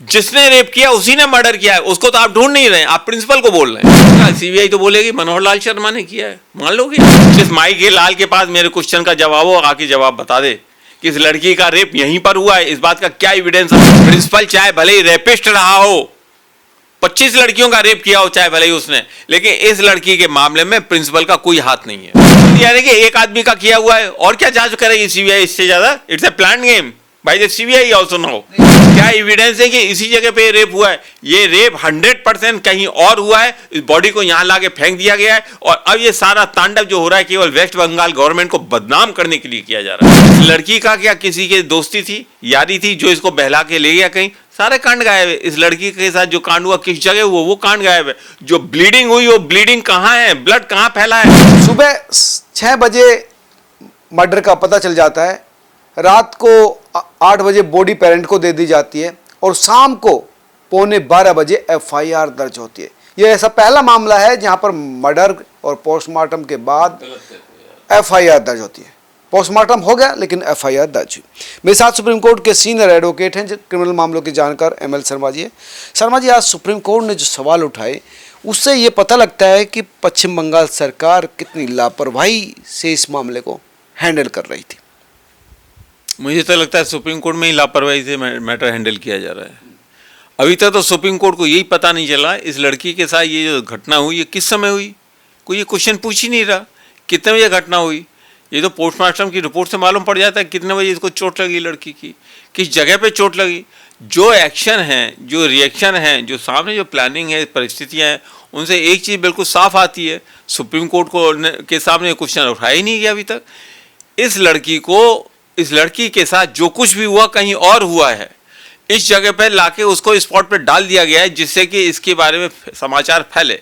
जिसने रेप किया उसी ने मर्डर किया है, उसको तो आप ढूंढ नहीं रहे हैं, आप प्रिंसिपल को बोल रहे हैं। सीबीआई तो बोलेगी मनोहर लाल शर्मा ने किया है, मान लोगे? जिस माई के लाल के पास मेरे क्वेश्चन का जवाब हो, आके जवाब बता दे कि इस लड़की का रेप यहीं पर हुआ है, इस बात का क्या एविडेंस है? प्रिंसिपल चाहे भले ही रेपिस्ट रहा हो, 25 लड़कियों का रेप किया हो चाहे भले ही उसने, लेकिन इस लड़की के मामले में प्रिंसिपल का कोई हाथ नहीं है। यानी कि एक आदमी का किया हुआ है, और क्या जांच करेगी सीबीआई इससे ज्यादा? इट्स ए प्लान गेम भाई द सीबीआई ऑल्सो नो। क्या एविडेंस है कि इसी जगह पे रेप हुआ है? ये रेप 100% कहीं और हुआ है, इस बॉडी को यहां लाके फेंक दिया गया है, और अब ये सारा तांडव जो हो रहा है केवल वेस्ट बंगाल गवर्नमेंट को बदनाम करने के लिए किया जा रहा है। इस लड़की का क्या किसी की दोस्ती थी, यारी थी, जो इसको बहला के ले गया कहीं? सारे कांड गायब है। इस लड़की के साथ जो कांड हुआ किस जगह हुआ, वो कांड गायब है। जो ब्लीडिंग हुई वो ब्लीडिंग कहाँ है, ब्लड कहाँ फैला है? सुबह 6 बजे मर्डर का पता चल जाता है, रात को 8 बजे बॉडी पेरेंट को दे दी जाती है, और शाम को 11:15 बजे एफआईआर दर्ज होती है। यह ऐसा पहला मामला है जहां पर मर्डर और पोस्टमार्टम के बाद एफआईआर दर्ज होती है। पोस्टमार्टम हो गया लेकिन एफआईआर दर्ज हुई। मेरे साथ सुप्रीम कोर्ट के सीनियर एडवोकेट हैं, क्रिमिनल मामलों के जानकार एमएल शर्मा जी है। शर्मा जी, आज सुप्रीम कोर्ट ने जो सवाल उठाए उससे ये पता लगता है कि पश्चिम बंगाल सरकार कितनी लापरवाही से इस मामले को हैंडल कर रही थी। मुझे तो लगता है सुप्रीम कोर्ट में ही लापरवाही से मैटर हैंडल किया जा रहा है। अभी तक तो सुप्रीम कोर्ट को यही पता नहीं चला इस लड़की के साथ ये जो घटना हुई ये किस समय हुई। कोई ये क्वेश्चन पूछ ही नहीं रहा कितने बजे घटना हुई। ये तो पोस्टमार्टम की रिपोर्ट से मालूम पड़ जाता है कितने बजे इसको चोट लगी, लड़की की किस जगह पे चोट लगी। जो एक्शन है, जो रिएक्शन है, जो सामने जो प्लानिंग है, परिस्थितियाँ हैं, उनसे एक चीज़ बिल्कुल साफ आती है। सुप्रीम कोर्ट को के सामने क्वेश्चन उठाया ही नहीं गया अभी तक। इस लड़की के साथ जो कुछ भी हुआ कहीं और हुआ है, इस जगह पर लाके उसको स्पॉट पे डाल दिया गया है जिससे कि इसके बारे में समाचार फैले।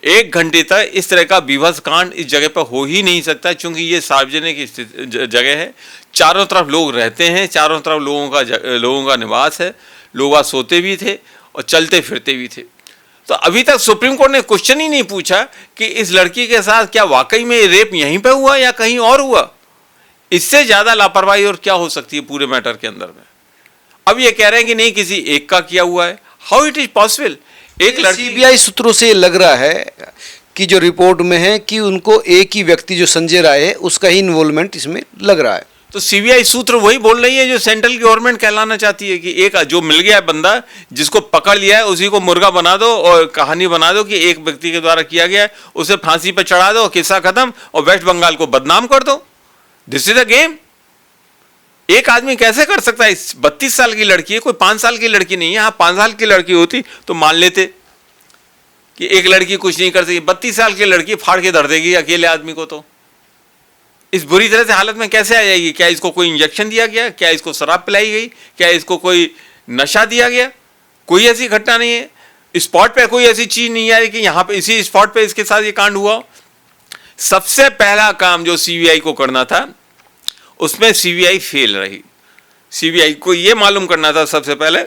1 घंटे तक इस तरह का विभत्स कांड इस जगह पर हो ही नहीं सकता, क्योंकि ये सार्वजनिक जगह है, चारों तरफ लोग रहते हैं, चारों तरफ लोगों का निवास है, लोग वहाँ सोते भी थे और चलते फिरते भी थे। तो अभी तक सुप्रीम कोर्ट ने क्वेश्चन ही नहीं पूछा कि इस लड़की के साथ क्या वाकई में रेप यहीं पर हुआ या कहीं और हुआ। इससे ज़्यादा लापरवाही और क्या हो सकती है पूरे मैटर के अंदर में। अब ये कह रहे हैं कि नहीं किसी एक का किया हुआ है। How it is possible? एक लड़की, सीबीआई सूत्रों से लग रहा है कि जो रिपोर्ट में है कि उनको एक ही व्यक्ति जो संजय राय है उसका ही इन्वॉल्वमेंट इसमें लग रहा है। तो सीबीआई सूत्र वही बोल रही है जो सेंट्रल गवर्नमेंट कहलाना चाहती है कि एक जो मिल गया है बंदा जिसको पकड़ लिया है उसी को मुर्गा बना दो और कहानी बना दो कि एक व्यक्ति के द्वारा किया गया है, उसे फांसी पर चढ़ा दो, किस्सा खत्म, और वेस्ट बंगाल को बदनाम कर दो। This is a game. एक आदमी कैसे कर सकता है? 32 साल की लड़की है, कोई 5 साल की लड़की नहीं है। यहाँ 5 साल की लड़की होती तो मान लेते कि एक लड़की कुछ नहीं कर सकी। 32 साल की लड़की फाड़ के धर देगी अकेले आदमी को, तो इस बुरी तरह से हालत में कैसे आ जाएगी? क्या इसको कोई इंजेक्शन दिया गया? क्या इसको शराब पिलाई गई? क्या इसको कोई नशा दिया गया? कोई ऐसी घटना नहीं है। स्पॉट पे कोई ऐसी चीज नहीं है कि यहाँ पे इसी स्पॉट पे इसके साथ ये कांड हुआ। सबसे पहला काम जो सीबीआई को करना था उसमें सीबीआई फेल रही। सीबीआई को यह मालूम करना था सबसे पहले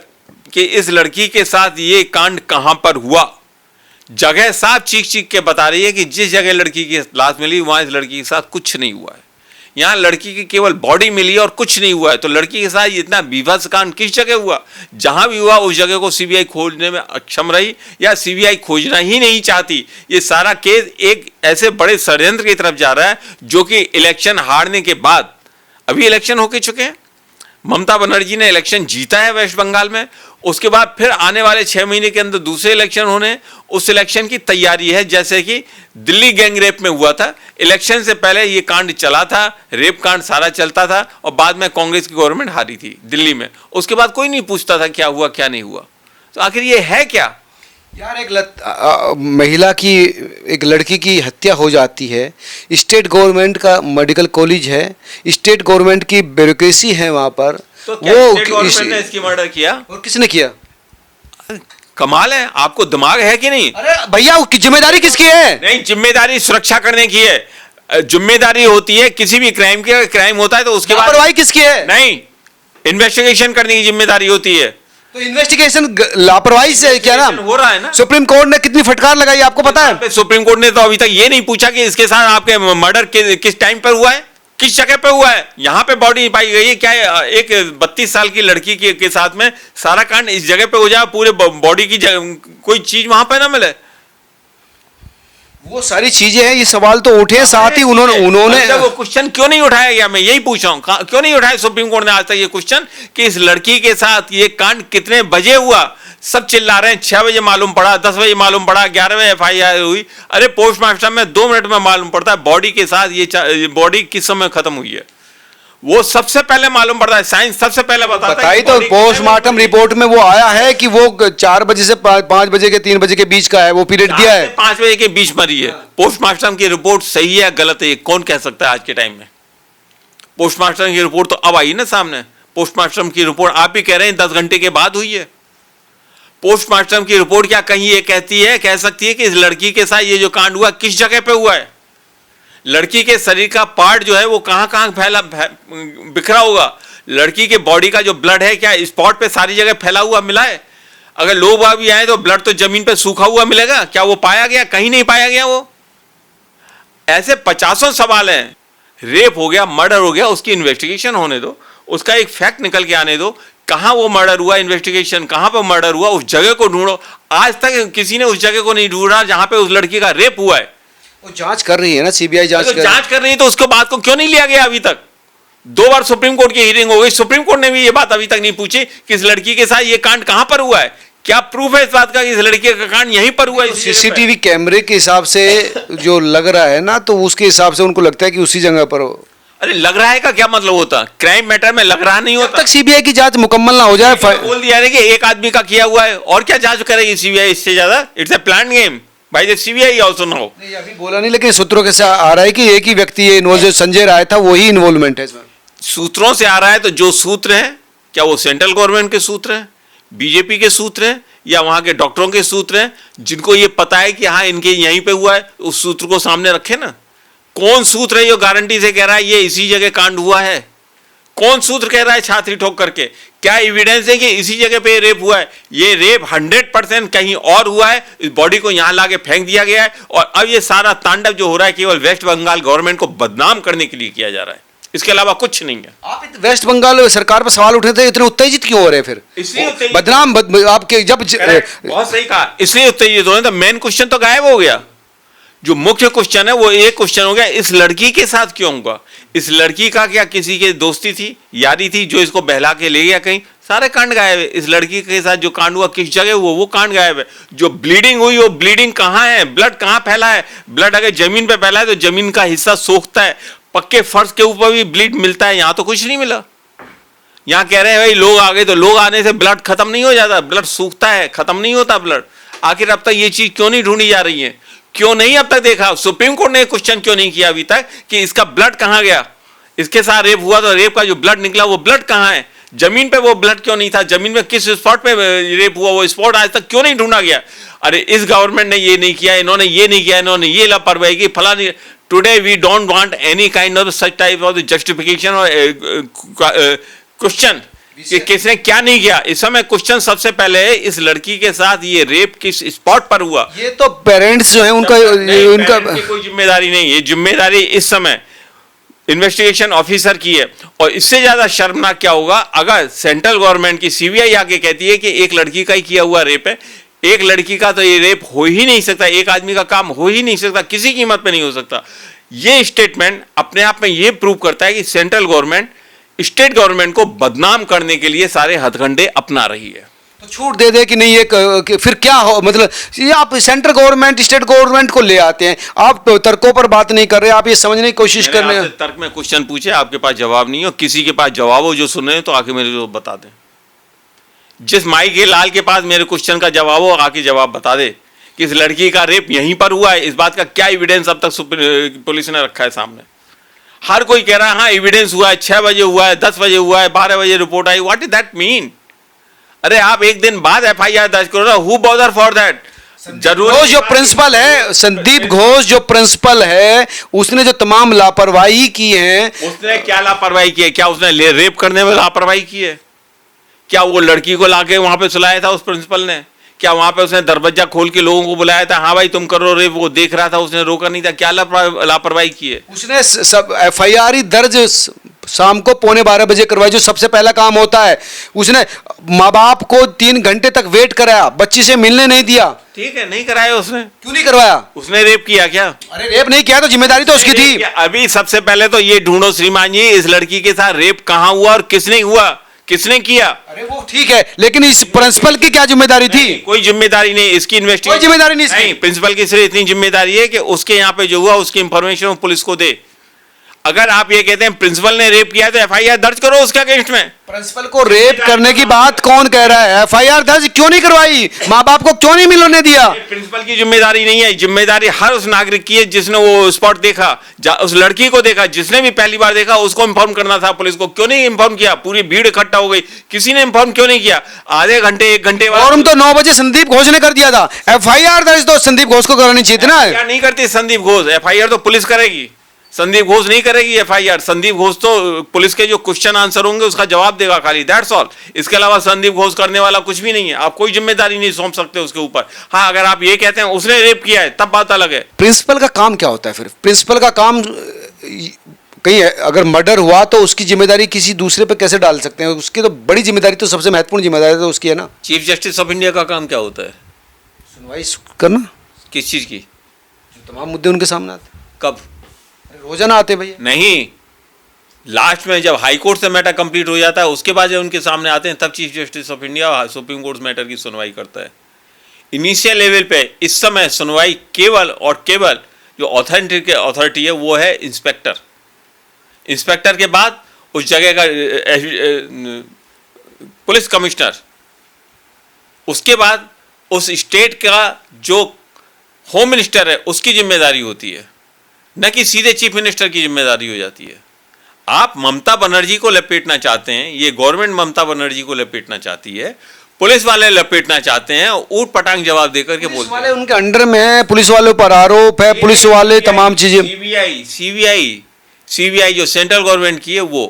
कि इस लड़की के साथ ये कांड कहां पर हुआ। जगह साफ चीख चीख के बता रही है कि जिस जगह लड़की की लाश मिली वहां इस लड़की के साथ कुछ नहीं हुआ है। यहाँ लड़की की केवल बॉडी मिली और कुछ नहीं हुआ है। तो लड़की के साथ इतना विभत्स कांड किस जगह हुआ? जहां भी हुआ उस जगह को सीबीआई खोजने में अक्षम रही या सीबीआई खोजना ही नहीं चाहती। ये सारा केस एक ऐसे बड़े षड्यंत्र की तरफ जा रहा है जो कि इलेक्शन हारने के बाद, अभी इलेक्शन होके चुके हैं, ममता बनर्जी ने इलेक्शन जीता है वेस्ट बंगाल में, उसके बाद फिर आने वाले 6 महीने के अंदर दूसरे इलेक्शन होने, उस इलेक्शन की तैयारी है। जैसे कि दिल्ली गैंग रेप में हुआ था, इलेक्शन से पहले ये कांड चला था, रेप कांड सारा चलता था, और बाद में कांग्रेस की गवर्नमेंट हारी थी दिल्ली में। उसके बाद कोई नहीं पूछता था क्या हुआ क्या नहीं हुआ। तो आखिर ये है क्या यार? एक महिला की, एक लड़की की हत्या हो जाती है, स्टेट गवर्नमेंट का मेडिकल कॉलेज है, स्टेट गवर्नमेंट की ब्यूरोक्रेसी है वहाँ पर, तो वो गवर्नमेंट ने इसकी मर्डर किया और किसने किया? कमाल है, आपको दिमाग है कि नहीं? अरे भैया उसकी जिम्मेदारी किसकी है? नहीं, जिम्मेदारी सुरक्षा करने की है। जिम्मेदारी होती है किसी भी क्राइम की, क्राइम होता है तो उसके बाद लापरवाही किसकी है? नहीं, इन्वेस्टिगेशन करने की जिम्मेदारी होती है। तो इन्वेस्टिगेशन लापरवाही से क्या ना हो रहा है ना? सुप्रीम कोर्ट ने कितनी फटकार लगाई आपको पता है? सुप्रीम कोर्ट ने तो अभी तक ये नहीं पूछा कि इसके साथ आपके मर्डर किस टाइम पर हुआ है, किस जगह पे हुआ है? यहां पे बॉडी पाई गई है। क्या एक 32 साल की लड़की के साथ में सारा कांड इस जगह पे हो जाए, पूरे बॉडी की कोई चीज वहां पे ना मिले? वो सारी चीजें हैं, ये सवाल तो उठे, साथ ही उन्होंने वो क्वेश्चन क्यों नहीं उठाया गया? मैं यही पूछ रहा हूं, क्यों नहीं उठाया सुप्रीम कोर्ट ने आज तक ये क्वेश्चन कि इस लड़की के साथ ये कांड कितने बजे हुआ? सब चिल्ला रहे हैं 6 बजे मालूम पड़ा, 10 बजे मालूम पड़ा, 11 बजे FIR हुई। अरे पोस्टमार्टम में 2 मिनट में मालूम पड़ता है बॉडी के साथ ये बॉडी किस समय खत्म हुई है, वो सबसे पहले मालूम पड़ता है। साइंस सबसे पहले बताता है। तो पोस्टमार्टम रिपोर्ट में वो आया है कि वो 4 बजे से 5 बजे के 3 बजे के बीच का है, वो पीरियड दिया है। 5 बजे के बीच मरी है। पोस्टमार्टम की रिपोर्ट सही है गलत है कौन कह सकता है आज के टाइम में? पोस्टमार्टम की रिपोर्ट तो अब आई ना सामने। पोस्टमार्टम की रिपोर्ट आप ही कह रहे हैं 10 घंटे के बाद हुई है। पोस्टमार्टम की रिपोर्ट क्या कहीं ये कहती है, कह सकती है कि इस लड़की के साथ ये जो कांड हुआ किस जगह पे हुआ है? लड़की के शरीर का पार्ट जो है वो कहां कहां फैला बिखरा होगा? लड़की के बॉडी का जो ब्लड है क्या स्पॉट पे सारी जगह फैला हुआ मिला है? अगर लोग भी आए तो ब्लड तो जमीन पे सूखा हुआ मिलेगा क्या? वो पाया गया? कहीं नहीं पाया गया। वो ऐसे 50 सवाल हैं। रेप हो गया, मर्डर हो गया, उसकी इन्वेस्टिगेशन होने दो, उसका एक फैक्ट निकल के आने दो। कहां वो मर्डर हुआ, इन्वेस्टिगेशन कहां पर मर्डर हुआ, उस जगह को ढूंढो। आज तक किसी ने उस जगह को नहीं ढूंढा जहां पे उस लड़की का रेप हुआ है। वो जांच कर रही है ना, CBI जांच कर रही है, तो उसके बात को क्यों नहीं लिया गया अभी तक? 2 बार सुप्रीम कोर्ट की हियरिंग हो गई, सुप्रीम कोर्ट ने भी ये बात अभी तक नहीं पूछी कि इस लड़की के साथ ये कांड कहां पर हुआ है। क्या प्रूफ है इस बात का कि इस लड़की का कांड यहीं पर हुआ है? CCTV कैमरे के हिसाब से जो लग रहा है ना, तो उसके हिसाब से उनको लगता है कि उसी जगह पर हो। अरे लग रहा है का क्या मतलब होता? क्राइम मैटर में लग रहा नहीं होता। तक CBI की जांच मुकम्मल ना हो जाए। बोल दिया है कि एक आदमी का किया हुआ है, और क्या जांच करेगी CBI इससे ज्यादा? इट्स ए प्लान गेम भाई। The CBI also know. नहीं अभी बोला नहीं, लेकिन सूत्रों के से आ रहा है कि एक ही व्यक्ति ये इन्वॉल्व, जो संजय राय था, वही इन्वॉल्वमेंट है इसमें। सूत्रों से आ रहा है तो जो सूत्र हैं क्या वो सेंट्रल गवर्नमेंट के सूत्र हैं, बीजेपी के सूत्र हैं, या वहां के डॉक्टरों के सूत्र हैं जिनको ये पता है कि हाँ इनके यहीं पे हुआ है? उस सूत्र को सामने रखे ना। कौन सूत्र है जो गारंटी से कह रहा है ये इसी जगह कांड हुआ है? कौन सूत्र कह रहा है छाती ठोक करके? क्या एविडेंस है कि इसी जगह पे रेप हुआ है? ये रेप 100% कहीं और हुआ है। इस बॉडी को यहां लाके फेंक दिया गया है, और अब ये सारा तांडव जो हो रहा है केवल वेस्ट बंगाल गवर्नमेंट को बदनाम करने के लिए किया जा रहा है, इसके अलावा कुछ नहीं है। आप वेस्ट बंगाल सरकार पर सवाल उठे थे, इतने उत्तेजित क्यों हो रहे हैं फिर? इसलिए बदनाम आपके जब बहुत सही कहा, इसलिए उत्तेजित हो रहे हैं। मेन क्वेश्चन तो गायब हो गया। जो मुख्य क्वेश्चन है वो एक क्वेश्चन हो गया, इस लड़की के साथ क्यों हुआ? इस लड़की का क्या किसी के दोस्ती थी, यारी थी जो इसको बहला के ले गया कहीं? सारे कांड गायब है। इस लड़की के साथ जो कांड हुआ किस जगह हुआ वो कांड गायब है। जो ब्लीडिंग हुई वो ब्लीडिंग कहां है? ब्लड कहां फैला है? ब्लड अगर जमीन पे फैला है तो जमीन का हिस्सा सोखता है, पक्के फर्श के ऊपर भी ब्लीड मिलता है। यहां तो कुछ नहीं मिला। यहां कह रहे हैं भाई लोग आ गए, तो लोग आने से ब्लड खत्म नहीं हो जाता, ब्लड सूखता है, खत्म नहीं होता ब्लड। आखिर अब तक ये चीज क्यों नहीं ढूंढी जा रही है? क्यों नहीं अब तक देखा? सुप्रीम कोर्ट ने क्वेश्चन क्यों नहीं किया अभी तक कि इसका ब्लड कहां गया? इसके साथ रेप हुआ तो रेप का जो ब्लड निकला वो ब्लड कहां है? जमीन पे वो ब्लड क्यों नहीं था? जमीन में किस स्पॉट पे रेप हुआ वो स्पॉट आज तक क्यों नहीं ढूंढा गया? अरे इस गवर्नमेंट ने ये नहीं किया, इन्होंने ये नहीं किया, इन्होंने ये लापरवाही की, फला नहीं। Today we don't want any kind of such type of justification और क्वेश्चन कि किसने क्या नहीं किया। इस समय क्वेश्चन सबसे पहले है इस लड़की के साथ ये रेप किस स्पॉट पर हुआ। ये तो पेरेंट्स जो है उनका कोई जिम्मेदारी नहीं, ये जिम्मेदारी इस समय इन्वेस्टिगेशन ऑफिसर की है। और इससे ज्यादा शर्मनाक क्या होगा अगर सेंट्रल गवर्नमेंट की CBI आके कहती है कि एक लड़की का ही किया हुआ रेप है। एक लड़की का तो ये रेप हो ही नहीं सकता, एक आदमी का काम हो ही नहीं सकता, किसी कीमत पे नहीं हो सकता। ये स्टेटमेंट अपने आप में ये प्रूव करता है कि सेंट्रल गवर्नमेंट स्टेट गवर्नमेंट को बदनाम करने के लिए सारे हथकंडे अपना रही है। तो छूट दे दे कि नहीं ये फिर क्या हो? मतलब ये आप सेंट्रल गवर्नमेंट स्टेट गवर्नमेंट को ले आते हैं, आप तर्कों पर बात नहीं कर रहे, आप ये समझने की कोशिश कर रहे हैं। तर्क में क्वेश्चन पूछे, आपके पास जवाब नहीं हो, किसी के पास जवाब हो जो सुन रहे हैं तो आके मेरे को बता दें। जिस माई के लाल के पास मेरे क्वेश्चन का जवाब हो आके जवाब बता दे कि इस लड़की का रेप यहीं पर हुआ है। इस बात का क्या एविडेंस अब तक पुलिस ने रखा है सामने? हर कोई कह रहा है हाँ एविडेंस हुआ है, 6 बजे हुआ है, 10 बजे हुआ है, 12 बजे report I. What is that mean? अरे आप एक दिन बाद FIR दर्ज करो ना, who bother for that? Ghosh जो प्रिंसिपल है, संदीप घोष जो प्रिंसिपल है, उसने जो तमाम लापरवाही की है, उसने क्या लापरवाही की है? क्या उसने रेप करने में लापरवाही की है? क्या वो लड़की को लाके वहां पे सुलाया था उस प्रिंसिपल ने? क्या वहां पे उसने दरवाजा खोल के लोगों को बुलाया था, हाँ भाई तुम करो रे, वो देख रहा था, उसने रोका नहीं था? क्या लापरवाही की है? उसने सब एफआईआर ही दर्ज शाम को 11:15 करवाई, जो सबसे पहला काम होता है। उसने माँ बाप को 3 घंटे तक वेट कराया, बच्ची से मिलने नहीं दिया। ठीक है, नहीं कराया उसने। क्यों नहीं करवाया? उसने रेप किया क्या? अरे रेप नहीं किया तो जिम्मेदारी तो उसकी थी। अभी सबसे पहले तो ये ढूंढो श्रीमान जी, इस लड़की के साथ रेप कहाँ हुआ और किसने हुआ, किसने किया? अरे वो ठीक है, लेकिन इस प्रिंसिपल की क्या जिम्मेदारी थी? कोई जिम्मेदारी नहीं इसकी, इन्वेस्टिगेशन कोई जिम्मेदारी नहीं इसकी। नहीं, प्रिंसिपल की सिर्फ इतनी जिम्मेदारी है कि उसके यहाँ पे जो हुआ उसकी इंफॉर्मेशन वो पुलिस को दे। अगर आप ये कहते हैं प्रिंसिपल ने रेप किया तो एफआईआर दर्ज करो उसके अगेंस्ट में। प्रिंसिपल को रेप करने की बात कौन कह रहा है? एफआईआर दर्ज क्यों नहीं करवाई? माँ बाप को क्यों नहीं मिलने दिया? प्रिंसिपल की जिम्मेदारी नहीं है, जिम्मेदारी हर उस नागरिक की है जिसने वो स्पॉट देखा, उस लड़की को देखा, जिसने भी पहली बार देखा उसको इंफॉर्म करना था पुलिस को। क्यों नहीं इंफॉर्म किया? पूरी भीड़ इकट्ठा हो गई, किसी ने इंफॉर्म क्यों नहीं किया? आधे घंटे 1 घंटे बाद फॉर्म तो 9 बजे संदीप घोष ने कर दिया था, एफआईआर दर्ज तो संदीप घोष को करानी चाहिए थी ना। क्या नहीं करती संदीप घोष? एफआईआर तो पुलिस करेगी, संदीप घोष नहीं करेगी एफआईआर। संदीप घोष तो पुलिस के जो क्वेश्चन आंसर होंगे उसका जवाब देगा खाली, दैट्स ऑल। इसके अलावा संदीप घोष करने वाला कुछ भी नहीं है, आप कोई जिम्मेदारी नहीं सौंप सकते उसके ऊपर। हाँ, अगर आप ये कहते हैं उसने रेप किया है तब बात अलग है। प्रिंसिपल का काम क्या होता है फिर? प्रिंसिपल का काम कहीं अगर मर्डर हुआ तो उसकी जिम्मेदारी किसी दूसरे पे कैसे डाल सकते हैं? उसकी तो बड़ी जिम्मेदारी, तो सबसे महत्वपूर्ण जिम्मेदारी तो उसकी है ना। चीफ जस्टिस ऑफ इंडिया का काम क्या होता है? सुनवाई करना। किस चीज की? जो तमाम मुद्दे उनके सामने आते। कब? रोजाना आते भैया। नहीं, लास्ट में जब हाई कोर्ट से मैटर कंप्लीट हो जाता है उसके बाद जब उनके सामने आते हैं तब chief justice of India supreme court matter की सुनवाई करता है। इनिशियल लेवल पे इस समय सुनवाई केवल और केवल जो अथॉरिटी है वो है इंस्पेक्टर। इंस्पेक्टर के बाद उस जगह का पुलिस कमिश्नर, उसके बाद उस स्टेट का जो होम मिनिस्टर है उसकी जिम्मेदारी होती है, न कि सीधे चीफ मिनिस्टर की जिम्मेदारी हो जाती है। आप ममता बनर्जी को लपेटना चाहते हैं, ये गवर्नमेंट ममता बनर्जी को लपेटना चाहती है, पुलिस वाले लपेटना चाहते हैं, ऊट पटांग जवाब देकर के बोलते हैं उनके अंडर में है, पुलिस वालों पर आरोप है, पुलिस वाले तमाम चीजें। सीबीआई जो सेंट्रल गवर्नमेंट की है वो,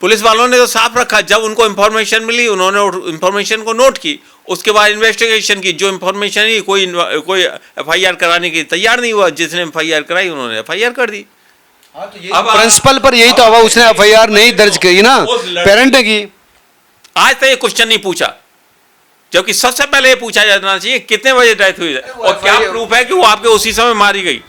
पुलिस वालों ने तो साफ रखा, जब उनको इंफॉर्मेशन मिली उन्होंने इंफॉर्मेशन को नोट की, उसके बाद इन्वेस्टिगेशन की, जो इंफॉर्मेशन है कोई एफआईआर कराने की तैयार नहीं हुआ, जिसने एफआईआर कराई उन्होंने एफआईआर कर दी। अब प्रिंसिपल पर यही तो हुआ, उसने एफआईआर नहीं दर्ज की ना, पेरेंट ने की। आज तक ये क्वेश्चन नहीं पूछा, जबकि सबसे पहले ये पूछा जाना चाहिए कितने बजे डेथ हुई है और क्या प्रूफ है कि वो आपके उसी समय मारी गई।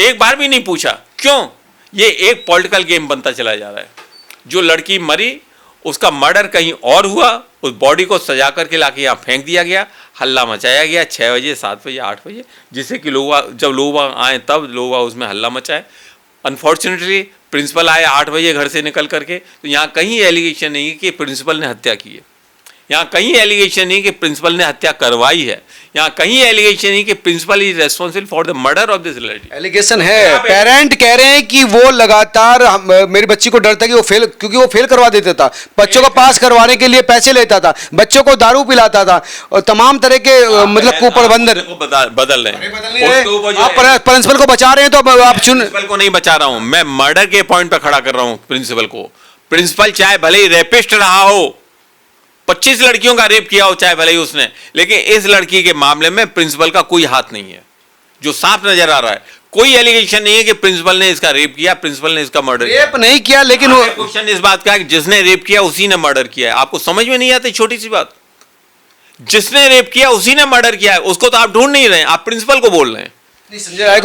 एक बार भी नहीं पूछा। क्यों? ये एक पॉलिटिकल गेम बनता चला जा रहा है। जो लड़की मरी उसका मर्डर कहीं और हुआ, उस बॉडी को सजा करके लाके यहाँ फेंक दिया गया, हल्ला मचाया गया 6 बजे 7 बजे 8 बजे, जिससे कि जब लोग आए तब लोग उसमें हल्ला मचाए। अनफॉर्चुनेटली प्रिंसिपल आए 8 बजे घर से निकल करके, तो यहाँ कहीं एलिगेशन नहीं है कि प्रिंसिपल ने हत्या की है, यहाँ कहीं एलिगेशन नहीं कि प्रिंसिपल ने हत्या करवाई है, यहाँ कहीं एलिगेशन नहीं कि principal is responsible for the murder of this लड़की। एलिगेशन है, पेरेंट कह रहे हैं कि वो लगातार मेरी बच्ची को डर था कि वो फेल, क्योंकि वो फेल करवा देता था, बच्चों को पास करवाने के लिए पैसे लेता था, बच्चों को दारू पिलाता था और तमाम तरह के मतलब कुप्रबंधन बदल रहे हैं। आप प्रिंसिपल को बचा रहे हैं तो आप प्रिंसिपल को नहीं बचा रहा हूं मैं, मर्डर के पॉइंट पर खड़ा कर रहा हूं प्रिंसिपल को। प्रिंसिपल चाहे भले ही रेपिस्ट रहा हो, 25 लड़कियों का रेप किया हो चाहे भले ही उसने, लेकिन इस लड़की के मामले में प्रिंसिपल का कोई हाथ नहीं है, जो साफ नजर आ रहा है। कोई एलिगेशन नहीं है कि प्रिंसिपल ने इसका रेप किया, प्रिंसिपल ने इसका मर्डर किया। रेप नहीं किया, लेकिन वो क्वेश्चन इस बात का है कि जिसने रेप किया उसी ने मर्डर किया है। आपको समझ में नहीं आती छोटी सी बात? जिसने रेप किया उसी ने मर्डर किया है, उसको तो आप ढूंढ नहीं रहे, आप प्रिंसिपल को बोल रहे हैं। संजय राय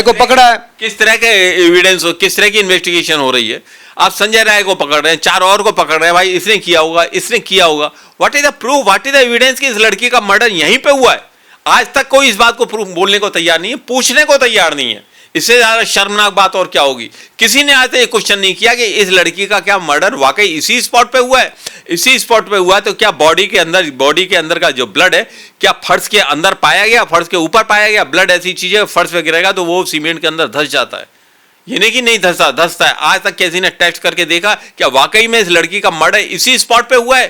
को पकड़ा है। किस तरह के एविडेंस हो, किस तरह की इन्वेस्टिगेशन हो रही है? आप संजय राय को पकड़ रहे हैं, 4 और को पकड़ रहे हैं, भाई इसने किया होगा, इसने किया होगा। What is the proof, what is the evidence कि इस लड़की का मर्डर यहीं पे हुआ है? आज तक कोई इस बात को प्रूफ बोलने को तैयार नहीं है, पूछने को तैयार नहीं है। इससे ज्यादा शर्मनाक बात और क्या होगी? किसी ने आज तक ये क्वेश्चन नहीं किया कि इस लड़की का क्या मर्डर वाकई इसी स्पॉट पे हुआ है? इसी स्पॉट पे हुआ है तो क्या बॉडी के अंदर का जो ब्लड है क्या फर्श के अंदर पाया गया, फर्श के ऊपर पाया गया? ब्लड ऐसी चीज है, फर्श पे गिरेगा तो वो सीमेंट के अंदर धंस जाता है, ये नहीं कि नहीं धंसता है। आज तक किसी ने टेस्ट करके देखा क्या वाकई में इस लड़की का मर्डर इसी स्पॉट पे हुआ है?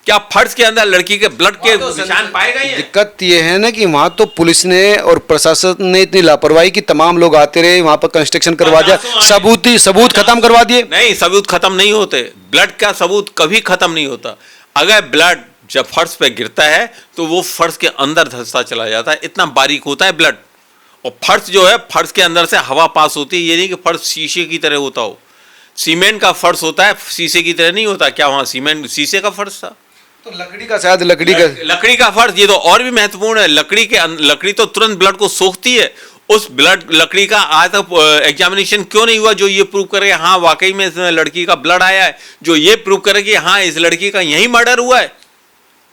क्या फर्श के अंदर लड़की के ब्लड के निशान पाए गए हैं? दिक्कत ये है ना कि वहां तो पुलिस ने और प्रशासन ने इतनी लापरवाही की, तमाम लोग आते रहे वहां पर कंस्ट्रक्शन करवा दिया, सबूत खत्म करवा दिए। नहीं, सबूत खत्म नहीं होते, ब्लड का सबूत कभी खत्म नहीं होता। अगर ब्लड जब फर्श पे गिरता है तो वो फर्श के अंदर धंसता चला जाता है, इतना बारीक होता है ब्लड। और फर्श जो है, फर्श के अंदर से हवा पास होती है, ये नहीं कि फर्श शीशे की तरह होता हो। सीमेंट का फर्श होता है, शीशे की तरह नहीं होता। क्या वहाँ सीमेंट शीशे का फर्श था? तो लकड़ी का, शायद लकड़ी का फर्श, ये तो और भी महत्वपूर्ण है। लकड़ी तो तुरंत ब्लड को सोखती है। उस ब्लड लकड़ी का आज तक एग्जामिनेशन क्यों नहीं हुआ जो ये प्रूव करे हाँ वाकई में इस लड़की का ब्लड आया है, जो ये प्रूव करे कि हाँ इस लड़की का यही मर्डर हुआ है?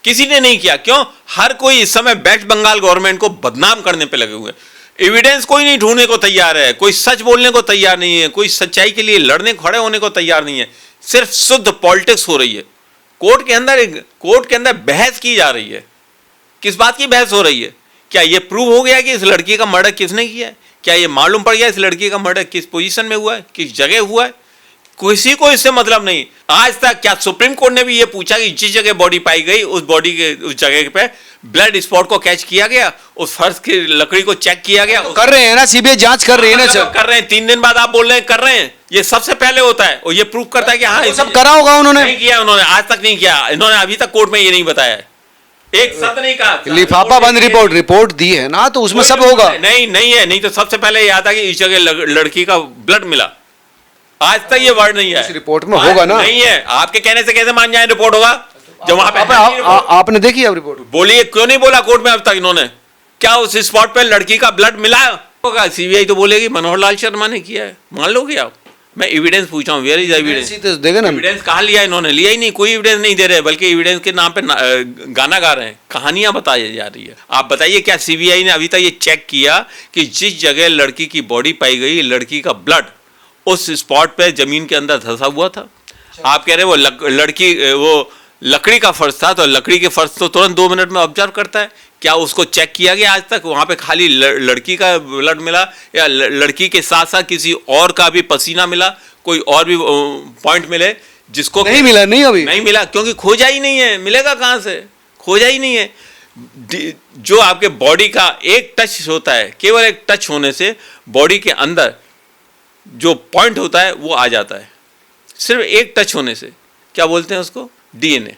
किसी ने नहीं किया। क्यों? हर कोई इस समय वेस्ट बंगाल गवर्नमेंट को बदनाम करने पे लगे हुए हैं। एविडेंस कोई नहीं ढूंढने को तैयार है, कोई सच बोलने को तैयार नहीं है, कोई सच्चाई के लिए लड़ने खड़े होने को तैयार नहीं है। सिर्फ शुद्ध पॉलिटिक्स हो रही है। कोर्ट के अंदर बहस की जा रही है। किस बात की बहस हो रही है? क्या यह प्रूव हो गया कि इस लड़की का मर्डर किसने किया है? क्या यह मालूम पड़ गया इस लड़की का मर्डर किस पोजीशन में हुआ है, किस जगह हुआ है? किसी को इससे मतलब नहीं। आज तक क्या सुप्रीम कोर्ट ने भी यह पूछा कि जिस जगह बॉडी पाई गई उस बॉडी के उस जगह पे ब्लड स्पॉट को कैच किया गया, उस फर्श की लकड़ी को चेक किया गया? कर रहे हैं ना, सीबीआई जांच कर रही है ना सर। कर रहे हैं। 3 दिन बाद आप बोल रहे हैं कर रहे हैं। ये सबसे पहले होता है और ये प्रूव करता है कि हाँ सब करा होगा उन्होंने। नहीं किया, उन्होंने आज तक नहीं किया। इन्होंने अभी तक कोर्ट में ये नहीं बताया, एक शब्द नहीं कहा। लिफाफा बंद रिपोर्ट दी है ना, तो उसमें सब होगा। नहीं है। नहीं तो सबसे पहले ये आता कि इस जगह लड़की का ब्लड मिला। आज तक ये वर्ड नहीं है। रिपोर्ट में होगा ना? नहीं है। आपके कहने से कैसे मान जाए रिपोर्ट होगा जब वहां पे आपने देखी है रिपोर्ट? बोलिए, क्यों नहीं बोला कोर्ट में अब तक इन्होंने? क्या उस स्पॉट पे लड़की का ब्लड मिला होगा? सीबीआई तो बोलेगी मनोहर लाल शर्मा ने किया है। मान लोगे आप? मैं एविडेंस पूछा हूँ, वेयर इज एविडेंस? देगा ना। एविडेंस कहाँ लिया इन्होंने? लिया ही नहीं, कोई एविडेंस नहीं दे रहे, बल्कि एविडेंस के नाम पे गाना गा रहे हैं, कहानियां बताई जा रही है। आप बताइए, क्या सीबीआई ने अभी तक ये चेक किया कि जिस जगह लड़की की बॉडी पाई गई, लड़की का ब्लड उस स्पॉट पे जमीन के अंदर धंसा हुआ था? आप कह रहे वो वो लकड़ी का फर्श था, तो लकड़ी के फर्श तो तुरंत 2 मिनट में ऑब्जर्व करता है। क्या उसको चेक किया गया आज तक? वहां पे खाली लड़की का ब्लड मिला या लड़की के साथ साथ किसी और का भी पसीना मिला, कोई और भी पॉइंट मिले जिसको नहीं मिला? नहीं, अभी नहीं मिला, क्योंकि खोजा ही नहीं है। मिलेगा कहां से? खोजा ही नहीं है। जो आपके बॉडी का एक टच होता है, केवल एक टच होने से बॉडी के अंदर जो पॉइंट होता है वो आ जाता है, सिर्फ एक टच होने से। क्या बोलते हैं उसको? डीएनए।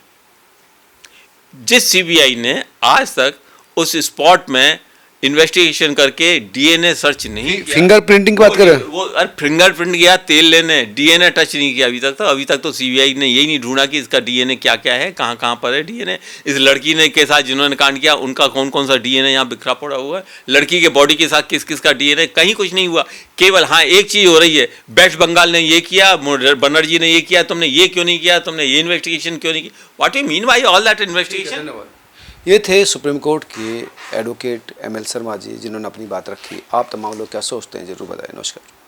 जिस सीबीआई ने आज तक उस स्पॉट में इन्वेस्टिगेशन करके डीएनए सर्च नहीं किया, फिंगरप्रिंटिंग की बात कर रहे हैं वो अरे फिंगरप्रिंट गया तेल लेने, डीएनए टच नहीं किया अभी तक तो सीबीआई ने यही नहीं ढूंढा कि इसका डीएनए क्या क्या है, कहाँ कहाँ पर है डीएनए। इस लड़की ने के साथ जिन्होंने कांड किया उनका कौन कौन सा डीएनए यहाँ बिखरा पड़ा हुआ है, लड़की के बॉडी के साथ किस किस का डीएनए, कहीं कुछ नहीं हुआ। केवल हाँ एक चीज़ हो रही है, वेस्ट बंगाल ने ये किया, बनर्जी ने ये किया, तुमने ये क्यों नहीं किया, तुमने ये इन्वेस्टिगेशन क्यों नहीं की? What you mean by all that investigation? ये थे सुप्रीम कोर्ट के एडवोकेट ML शर्मा जी, जिन्होंने अपनी बात रखी। आप तमाम लोग क्या सोचते हैं जरूर बताएं। नमस्कार।